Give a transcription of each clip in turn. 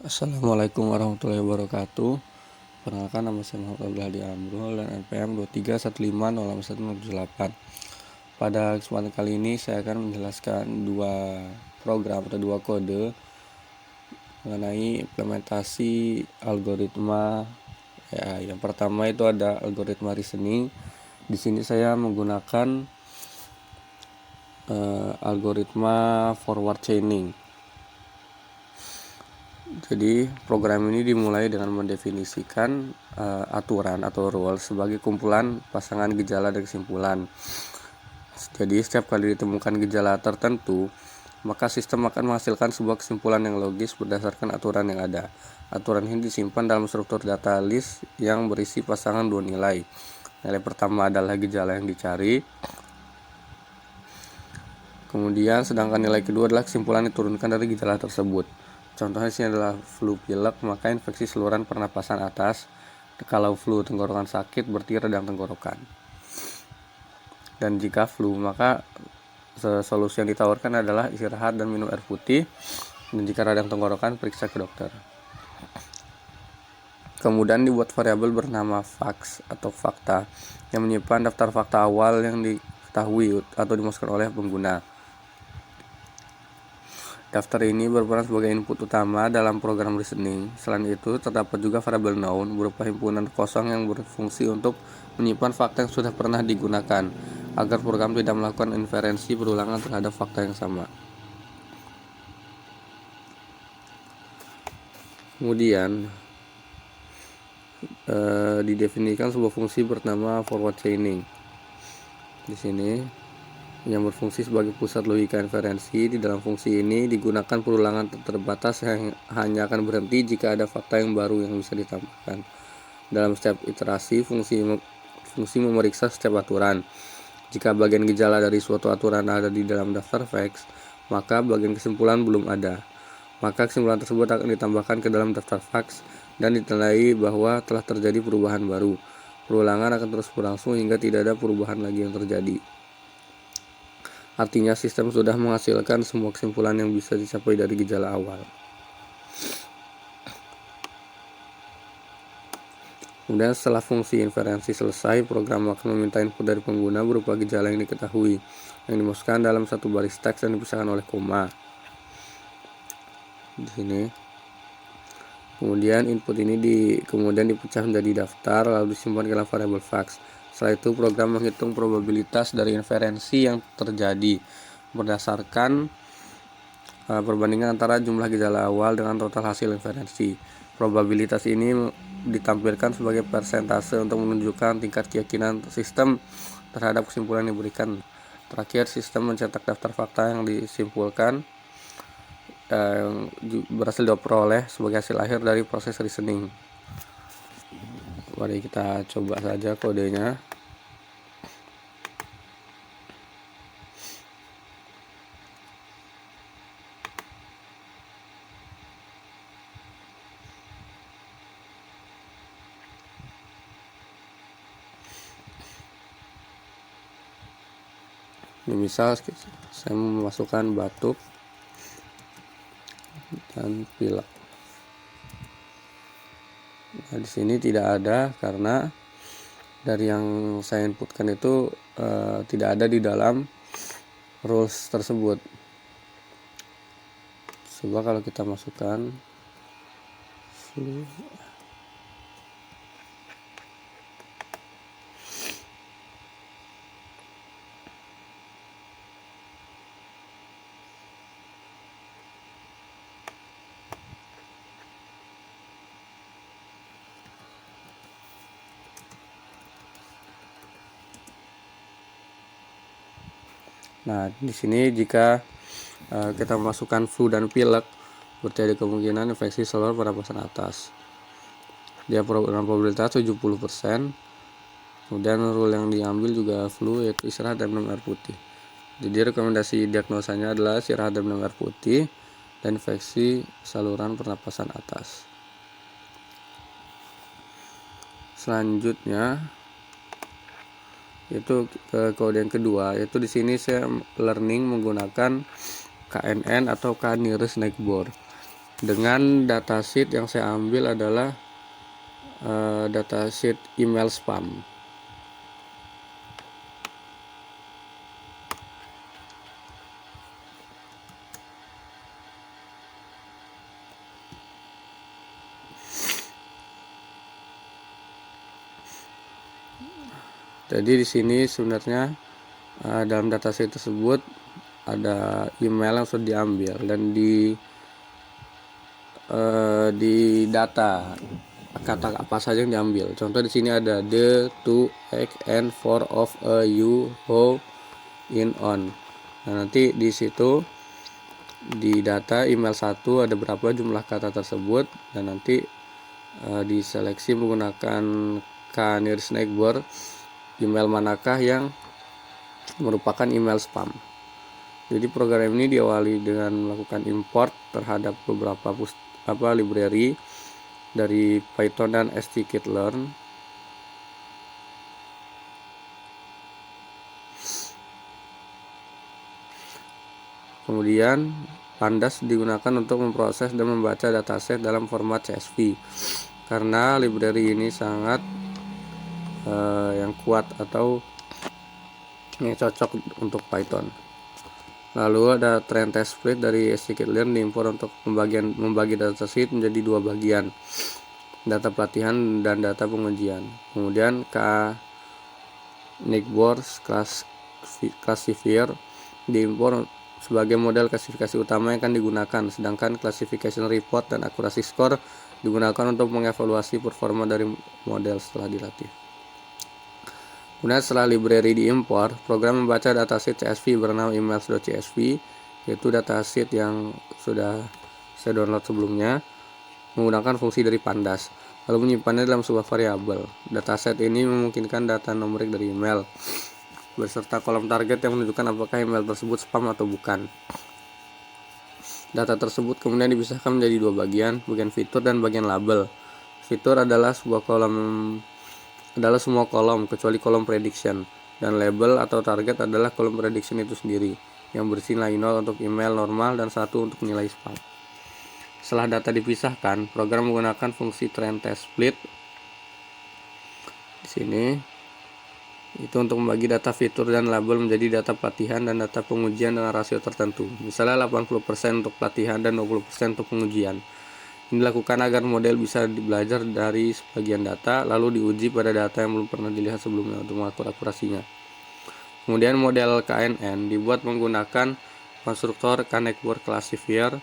Assalamualaikum warahmatullahi wabarakatuh. Perkenalkan, nama saya Muhammad Abdul Hadi Amrul dan NPM 23150618. Pada kesempatan kali ini saya akan menjelaskan dua program atau dua kode mengenai implementasi algoritma. Yang pertama itu ada algoritma reasoning. Di sini saya menggunakan algoritma forward chaining. Jadi program ini dimulai dengan mendefinisikan aturan atau rule sebagai kumpulan pasangan gejala dan kesimpulan. Jadi setiap kali ditemukan gejala tertentu, maka sistem akan menghasilkan sebuah kesimpulan yang logis berdasarkan aturan yang ada. Aturan ini disimpan dalam struktur data list yang berisi pasangan dua nilai. Nilai pertama adalah gejala yang dicari. Kemudian sedangkan nilai kedua adalah kesimpulan yang diturunkan dari gejala tersebut. Contohnya sini adalah flu pilek, maka infeksi saluran pernapasan atas. Kalau flu tenggorokan sakit, berarti radang tenggorokan. Dan jika flu, maka solusi yang ditawarkan adalah istirahat dan minum air putih. Dan jika radang tenggorokan, periksa ke dokter. Kemudian dibuat variabel bernama facts atau fakta yang menyimpan daftar fakta awal yang diketahui atau dimasukkan oleh pengguna. Daftar ini berperan sebagai input utama dalam program reasoning. Selain itu, terdapat juga variabel known berupa himpunan kosong yang berfungsi untuk menyimpan fakta yang sudah pernah digunakan, agar program tidak melakukan inferensi berulangan terhadap fakta yang sama. Kemudian, didefinisikan sebuah fungsi bernama forward chaining. Di sini yang berfungsi sebagai pusat logika inferensi. Di dalam fungsi ini digunakan perulangan terbatas yang hanya akan berhenti jika ada fakta yang baru yang bisa ditambahkan. Dalam setiap iterasi, fungsi memeriksa setiap aturan. Jika bagian gejala dari suatu aturan ada di dalam daftar facts, maka bagian kesimpulan belum ada. Maka kesimpulan tersebut akan ditambahkan ke dalam daftar facts dan ditandai bahwa telah terjadi perubahan baru. Perulangan akan terus berlangsung hingga tidak ada perubahan lagi yang terjadi. Artinya sistem sudah menghasilkan semua kesimpulan yang bisa dicapai dari gejala awal. Kemudian setelah fungsi inferensi selesai, program akan meminta input dari pengguna berupa gejala yang diketahui, yang dimasukkan dalam satu baris teks dan dipisahkan oleh koma. Di sini. Kemudian input ini kemudian dipecah menjadi daftar lalu disimpan ke dalam variabel facts. Setelah itu program menghitung probabilitas dari inferensi yang terjadi berdasarkan perbandingan antara jumlah gejala awal dengan total hasil inferensi. Probabilitas ini ditampilkan sebagai persentase untuk menunjukkan tingkat keyakinan sistem terhadap kesimpulan yang diberikan. Terakhir, sistem mencetak daftar fakta yang disimpulkan yang berhasil diperoleh sebagai hasil akhir dari proses reasoning. Mari kita coba saja kodenya. Ini misal saya memasukkan batuk dan pilek. Nah, di sini tidak ada karena dari yang saya inputkan itu tidak ada di dalam rules tersebut. Coba kalau kita masukkan Nah, di sini jika kita memasukkan flu dan pilek, berarti ada kemungkinan infeksi saluran pernapasan atas. Dia dalam probabilitas 70%. Kemudian rule yang diambil juga flu, yaitu istirahat dan minum air putih. Jadi rekomendasi diagnosanya adalah istirahat dan minum air putih dan infeksi saluran pernapasan atas. Selanjutnya itu ke kode yang kedua, yaitu di sini saya learning menggunakan KNN atau K nearest neighbor. dengan datasheet yang saya ambil adalah datasheet email spam. Jadi di sini sebenarnya dalam datasheet tersebut ada email yang sudah diambil dan di data kata apa saja yang diambil. Contoh di sini ada the, to, x, and for, of, a, you, how, in, on. Nah, nanti di situ di data email 1 ada berapa jumlah kata tersebut, dan nanti diseleksi menggunakan nearest neighbor, email manakah yang merupakan email spam. Jadi program ini diawali dengan melakukan import terhadap beberapa library dari Python dan scikit-learn. Kemudian Pandas digunakan untuk memproses dan membaca dataset dalam format CSV, karena library ini sangat yang kuat atau yang cocok untuk Python. Lalu ada trend test split dari scikit-learn diimport untuk membagi dataset menjadi dua bagian, data pelatihan dan data pengujian. Kemudian Neighbor classifier diimport sebagai model klasifikasi utama yang akan digunakan, sedangkan classification report dan accuracy score digunakan untuk mengevaluasi performa dari model setelah dilatih. Kemudian setelah library diimpor, program membaca dataset CSV bernama emails.csv, yaitu dataset yang sudah saya download sebelumnya, menggunakan fungsi dari Pandas, lalu menyimpannya dalam sebuah variabel. Dataset ini memungkinkan data numerik dari email beserta kolom target yang menunjukkan apakah email tersebut spam atau bukan. Data tersebut kemudian dipisahkan menjadi dua bagian fitur dan bagian label. Fitur adalah semua kolom kecuali kolom prediction, dan label atau target adalah kolom prediction itu sendiri yang berisi nilai 0 untuk email normal dan 1 untuk nilai spam. Setelah data dipisahkan, program menggunakan fungsi trend test split di sini itu untuk membagi data fitur dan label menjadi data pelatihan dan data pengujian dengan rasio tertentu. Misalnya 80% untuk pelatihan dan 20% untuk pengujian. Ini dilakukan agar model bisa belajar dari sebagian data lalu diuji pada data yang belum pernah dilihat sebelumnya untuk mengatur akurasinya. Kemudian model KNN dibuat menggunakan konstruktor Neighbor classifier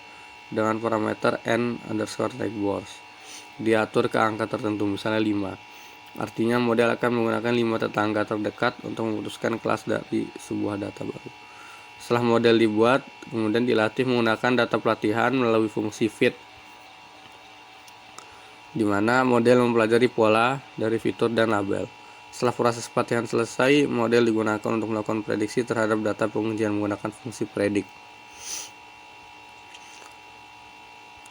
dengan parameter n_neighbors. Diatur ke angka tertentu, misalnya 5. Artinya model akan menggunakan 5 tetangga terdekat untuk memutuskan kelas dari sebuah data baru. Setelah model dibuat, kemudian dilatih menggunakan data pelatihan melalui fungsi fit, di mana model mempelajari pola dari fitur dan label. Setelah proses pelatihan selesai, model digunakan untuk melakukan prediksi terhadap data pengujian menggunakan fungsi predict.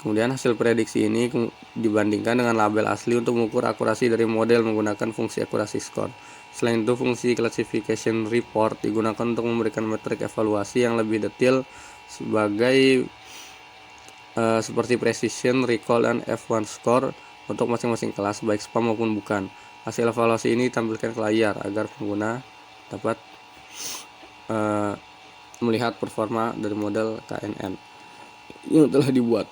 Kemudian hasil prediksi ini dibandingkan dengan label asli untuk mengukur akurasi dari model menggunakan fungsi accuracy score. Selain itu, fungsi classification report digunakan untuk memberikan metrik evaluasi yang lebih detail seperti precision, recall, dan F1 score untuk masing-masing kelas, baik spam maupun bukan. Hasil evaluasi ini ditampilkan ke layar agar pengguna dapat melihat performa dari model KNN yang telah dibuat.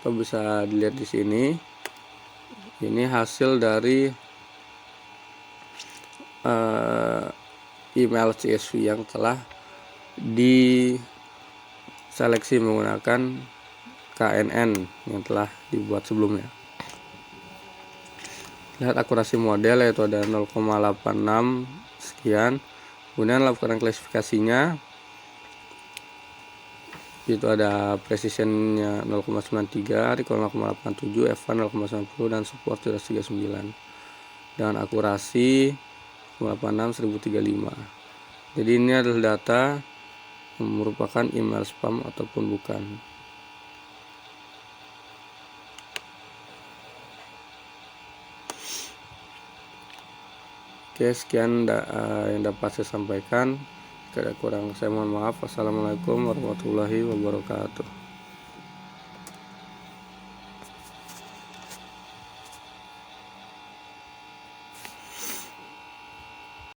Bisa dilihat di sini, ini hasil dari email CSV yang telah diseleksi menggunakan KNN yang telah dibuat sebelumnya. Lihat akurasi model, yaitu ada 0,86 sekian. Kemudian lakukan klasifikasinya, itu ada precisionnya 0,93, recall 0,87, F1 0,90, dan support 139, dengan akurasi 0,86 1035. Jadi ini adalah data merupakan email spam ataupun bukan. Oke, sekian yang dapat saya sampaikan. Jika ada kurang saya mohon maaf. Wassalamualaikum warahmatullahi wabarakatuh.